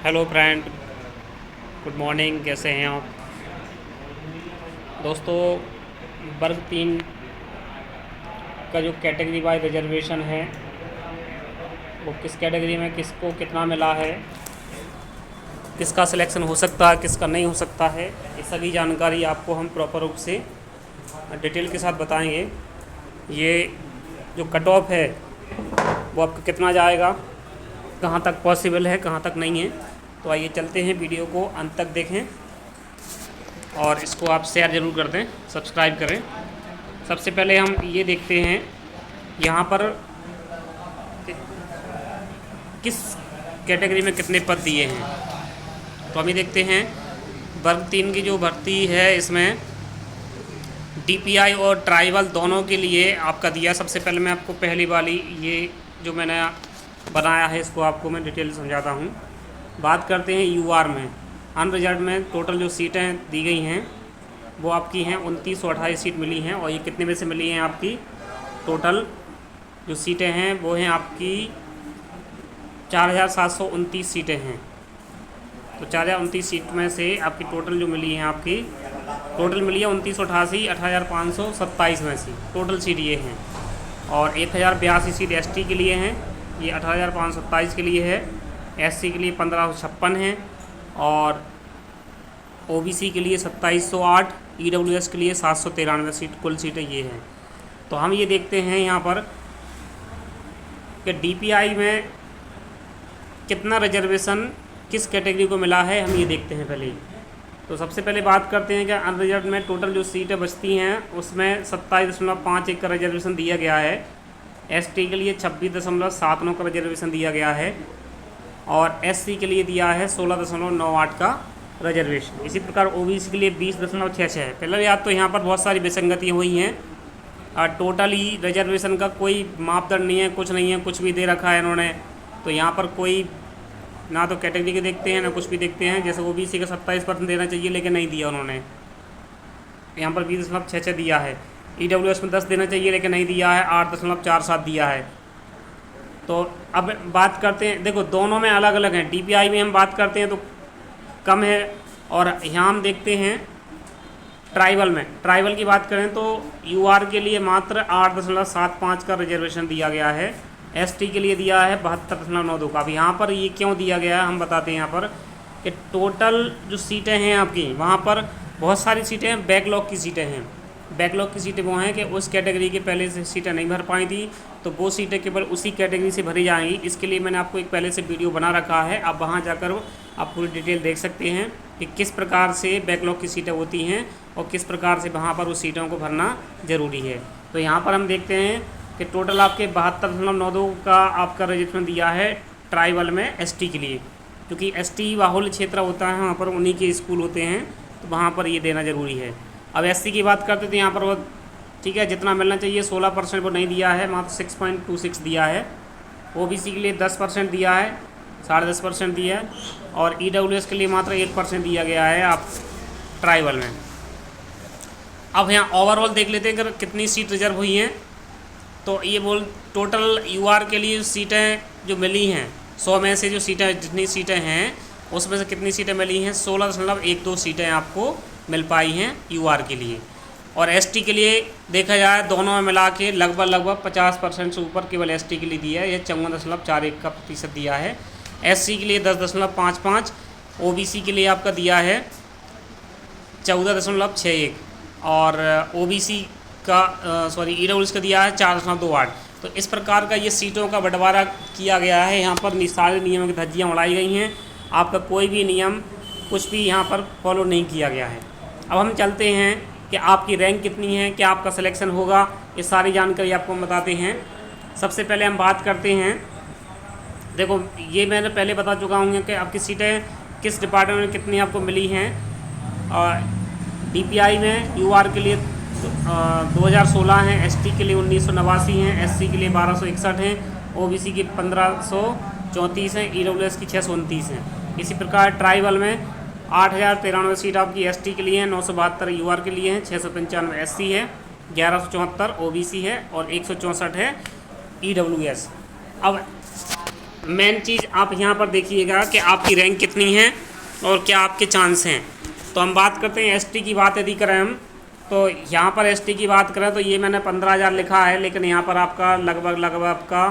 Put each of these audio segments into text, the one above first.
Hello friend, good morning. कैसे हैं आप दोस्तों? वर्ग 3 का जो कैटेगरी वाइज रिजर्वेशन है वो किस कैटेगरी में किसको कितना मिला है, किसका सिलेक्शन हो सकता है, किसका नहीं हो सकता है, ये सभी जानकारी आपको हम प्रॉपर रूप से डिटेल के साथ बताएंगे। ये जो कट ऑफ है वो आपका कितना जाएगा, कहाँ तक पॉसिबल है, कहाँ तक नहीं है। तो आइए चलते हैं, वीडियो को अंत तक देखें और इसको आप शेयर ज़रूर कर दें, सब्सक्राइब करें। सबसे पहले हम ये देखते हैं यहाँ पर किस कैटेगरी में कितने पद दिए हैं। तो हम ये देखते हैं वर्ग 3 की जो भर्ती है इसमें डीपीआई और ट्राइबल दोनों के लिए आपका दिया। सबसे पहले मैं आपको पहली वाली ये जो मैंने बनाया है इसको आपको मैं डिटेल समझाता हूँ। बात करते हैं यूआर में, अनरिजर्व में टोटल जो सीटें दी गई हैं वो आपकी हैं 2928 सीट मिली हैं। और ये कितने में से मिली हैं? आपकी टोटल जो सीटें हैं वो हैं आपकी 4729 सीटें हैं। तो 4029 सीट में से आपकी टोटल जो मिली है, आपकी टोटल मिली है 2988 18,527 में से टोटल सीट ये हैं। और 1082 सीट एसटी के लिए हैं, ये 18,527 के लिए है। एससी के लिए 1556 हैं और ओबीसी के लिए 2708, ईडब्ल्यूएस के लिए 793 सीट कुल सीटें ये हैं। तो हम ये देखते हैं यहाँ पर कि डीपीआई में कितना रिजर्वेशन किस कैटेगरी को मिला है, हम ये देखते हैं पहले। तो सबसे पहले बात करते हैं कि अनरिजर्व में टोटल जो सीटें बचती हैं उसमें 27.51 का रिजर्वेशन दिया गया है। एसटी के लिए 26.79 का रिजर्वेशन दिया गया है और एससी के लिए दिया है 16.98 का रिजर्वेशन। इसी प्रकार ओबीसी के लिए 20.66 है। पहले याद तो यहाँ पर बहुत सारी विसंगतियाँ हुई हैं और टोटली रिजर्वेशन का कोई मापदंड नहीं है, कुछ नहीं है, कुछ भी दे रखा है इन्होंने। तो यहाँ पर कोई ना तो कैटेगरी के देखते हैं ना कुछ भी देखते हैं। जैसे ओबीसी का 27% देना चाहिए लेकिन नहीं दिया उन्होंने, यहाँ पर 20.66 दिया है। ईडब्ल्यूएस में 10 देना चाहिए लेकिन नहीं दिया है, 8.47 दिया है। तो अब बात करते हैं, देखो दोनों में अलग अलग हैं। डीपीआई में हम बात करते हैं तो कम है और यहाँ हम देखते हैं ट्राइबल में। ट्राइबल की बात करें तो यूआर के लिए मात्र 8.75 का रिजर्वेशन दिया गया है। एसटी के लिए दिया है 72.92 का। अब यहाँ पर ये क्यों दिया गया है हम बताते हैं। यहाँ पर कि टोटल जो सीटें हैं आपकी, वहाँ पर बहुत सारी सीटें बैकलॉग की सीटें हैं। बैकलॉग की सीटें वो हैं कि उस कैटेगरी के पहले से सीटें नहीं भर पाई थी, तो वो सीटें केवल उसी कैटेगरी से भरी जाएंगी। इसके लिए मैंने आपको एक पहले से वीडियो बना रखा है, आप वहाँ जाकर आप पूरी डिटेल देख सकते हैं कि किस प्रकार से बैकलॉग की सीटें होती हैं और किस प्रकार से वहाँ पर उस सीटों को भरना ज़रूरी है। तो यहाँ पर हम देखते हैं कि टोटल आपके 72.92 का आपका रजिस्ट्रेशन दिया है ट्राइबल में एसटी के लिए, क्योंकि एसटी बाहुल्य क्षेत्र होता है, वहाँ पर उन्हीं के स्कूल होते हैं, तो वहाँ पर ये देना ज़रूरी है। अब एससी की बात करते तो यहाँ पर वो ठीक है जितना मिलना चाहिए 16% वो नहीं दिया है, मात्र 6.26 दिया है। ओबीसी के लिए 10% दिया है, 10.5% दिया है और ईडब्ल्यूएस के लिए मात्र 1% दिया गया है आप ट्राइबल में। अब यहाँ ओवरऑल देख लेते हैं कि कितनी सीट रिजर्व हुई हैं। तो ये बोल टोटल यूआर के लिए सीटें जो मिली हैं 100 में से जो सीटें जितनी सीटें हैं उसमें से कितनी सीटें मिली हैं? 16.12 सीटें आपको मिल पाई हैं यूआर के लिए। और एसटी के लिए देखा जाए दोनों में मिला के लगभग 50% से ऊपर केवल एसटी के लिए दिया है, यह 54.41 का प्रतिशत दिया है। एससी के लिए 10.55, ओबीसी के लिए आपका दिया है 14.61 और ओबीसी का ईडब्ल्यूएस का दिया है 4.28। तो इस प्रकार का ये सीटों का बंटवारा किया गया है। यहाँ पर सारे नियमों की धज्जियाँ उड़ाई गई हैं, आपका कोई भी नियम कुछ भी यहाँ पर फॉलो नहीं किया गया है। अब हम चलते हैं कि आपकी रैंक कितनी है, क्या आपका सिलेक्शन होगा, ये सारी जानकारी आपको हम बताते हैं। सबसे पहले हम बात करते हैं, देखो ये मैंने पहले बता चुका हूँ कि आपकी सीटें किस डिपार्टमेंट में कितनी आपको मिली हैं। और डीपीआई में यूआर के लिए 2016 हैं, एसटी के लिए 1989 हैं, एससी के लिए 1261 हैं, ओबीसी के 1534 हैं, ईडब्ल्यूएस की 629 हैं। इसी प्रकार ट्राइबल में 8093 सीट आपकी एसटी के लिए हैं, 972 यूआर के लिए हैं, 695 एससी है, 1174 ओबीसी है और 164 है ईडब्ल्यूएस। अब मेन चीज़ आप यहाँ पर देखिएगा कि आपकी रैंक कितनी है और क्या आपके चांस हैं। तो हम बात करते हैं एसटी की बात यदि करें हम, तो यहाँ पर एसटी की बात करें तो ये मैंने 15,000 लिखा है, लेकिन यहाँ पर आपका लगभग आपका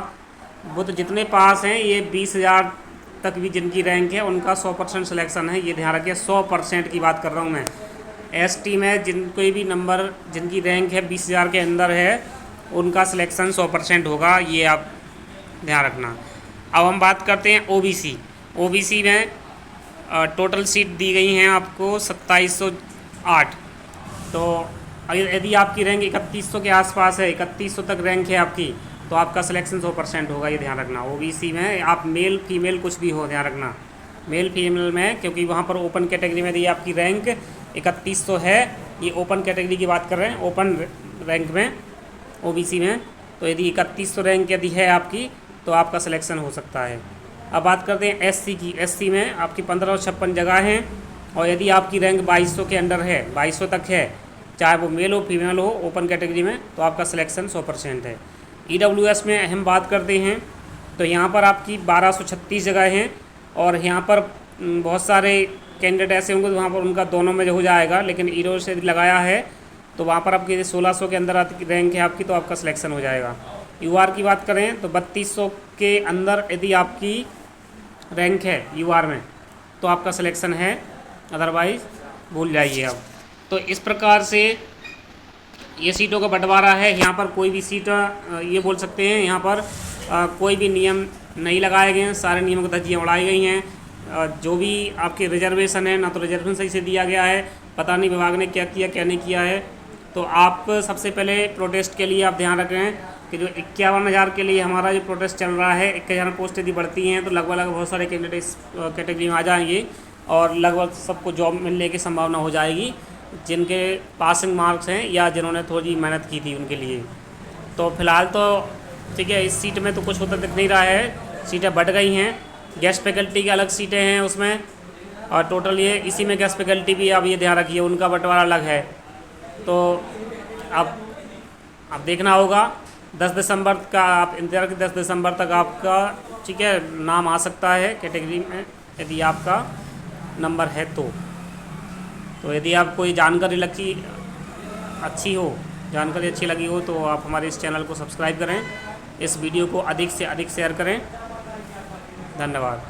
वो तो जितने पास हैं ये 20,000 तक भी जिनकी रैंक है उनका 100% सिलेक्शन है। ये ध्यान रखिए, 100% की बात कर रहा हूँ मैं। एसटी में जिन कोई भी नंबर जिनकी रैंक है 20,000 के अंदर है उनका सिलेक्शन 100% होगा, ये आप ध्यान रखना। अब हम बात करते हैं ओबीसी। ओबीसी में टोटल सीट दी गई हैं आपको 2708। तो यदि आपकी रैंक 3100 के आसपास है, 3100 तक रैंक है आपकी, तो आपका सिलेक्शन 100% होगा, ये ध्यान रखना। ओबीसी में आप मेल फीमेल कुछ भी हो, ध्यान रखना मेल फीमेल में, क्योंकि वहाँ पर ओपन कैटेगरी में यदि आपकी रैंक 3100 है, ये ओपन कैटेगरी की बात कर रहे हैं, ओपन रैंक में ओबीसी में, तो यदि 3100 रैंक यदि है आपकी तो आपका सिलेक्शन हो सकता है। अब बात करते हैं एससी की। एससी में आपकी 1556 जगह हैं, और यदि आपकी रैंक 2200 के अंडर है, 2200 तक है, चाहे वो मेल हो फीमेल हो ओपन कैटेगरी में, तो आपका सिलेक्शन 100% है। ईडब्ल्यूएस में हम बात करते हैं तो यहाँ पर आपकी 1236 जगह हैं, और यहाँ पर बहुत सारे कैंडिडेट ऐसे होंगे तो वहाँ पर उनका दोनों में जो हो जाएगा, लेकिन ईडब्ल्यूएस से लगाया है तो वहाँ पर आपकी 1600 के अंदर रैंक है आपकी, तो आपका सिलेक्शन हो जाएगा। यूआर की बात करें तो 3200 के अंदर यदि आपकी रैंक है यूआर में तो आपका सिलेक्शन है, अदरवाइज़ भूल जाइए आप। तो इस प्रकार से ये सीटों का बंटवारा है। यहाँ पर कोई भी सीट ये बोल सकते हैं यहाँ पर कोई भी नियम नहीं लगाए गए हैं, सारे नियमों की धज्जियाँ उड़ाई गई हैं। जो भी आपके रिजर्वेशन है ना, तो रिजर्वेशन सही से दिया गया है, पता नहीं विभाग ने क्या किया क्या नहीं किया है। तो आप सबसे पहले प्रोटेस्ट के लिए आप ध्यान रखें कि जो 51,000 के लिए हमारा जो प्रोटेस्ट चल रहा है, 21,000 पोस्ट यदि बढ़ती हैं तो लगभग बहुत सारे कैंडिडेट इस कैटेगरी में आ जाएंगे, और लगभग सबको जॉब मिलने की संभावना हो जाएगी जिनके पासिंग मार्क्स हैं या जिन्होंने थोड़ी मेहनत की थी उनके लिए। तो फिलहाल तो ठीक है, इस सीट में तो कुछ होता दिख नहीं रहा है, सीटें बढ़ गई हैं। गेस्ट फैकल्टी की अलग सीटें हैं उसमें, और टोटल ये इसी में गेस्ट फैकल्टी भी आप ये ध्यान रखिए उनका बंटवारा अलग है। तो अब देखना होगा 10 दिसंबर का, आप इंतजार की 10 दिसंबर तक आपका ठीक है नाम आ सकता है कैटेगरी में, यदि आपका नंबर है तो यदि आप कोई जानकारी अच्छी लगी हो तो आप हमारे इस चैनल को सब्सक्राइब करें, इस वीडियो को अधिक से अधिक शेयर करें। धन्यवाद।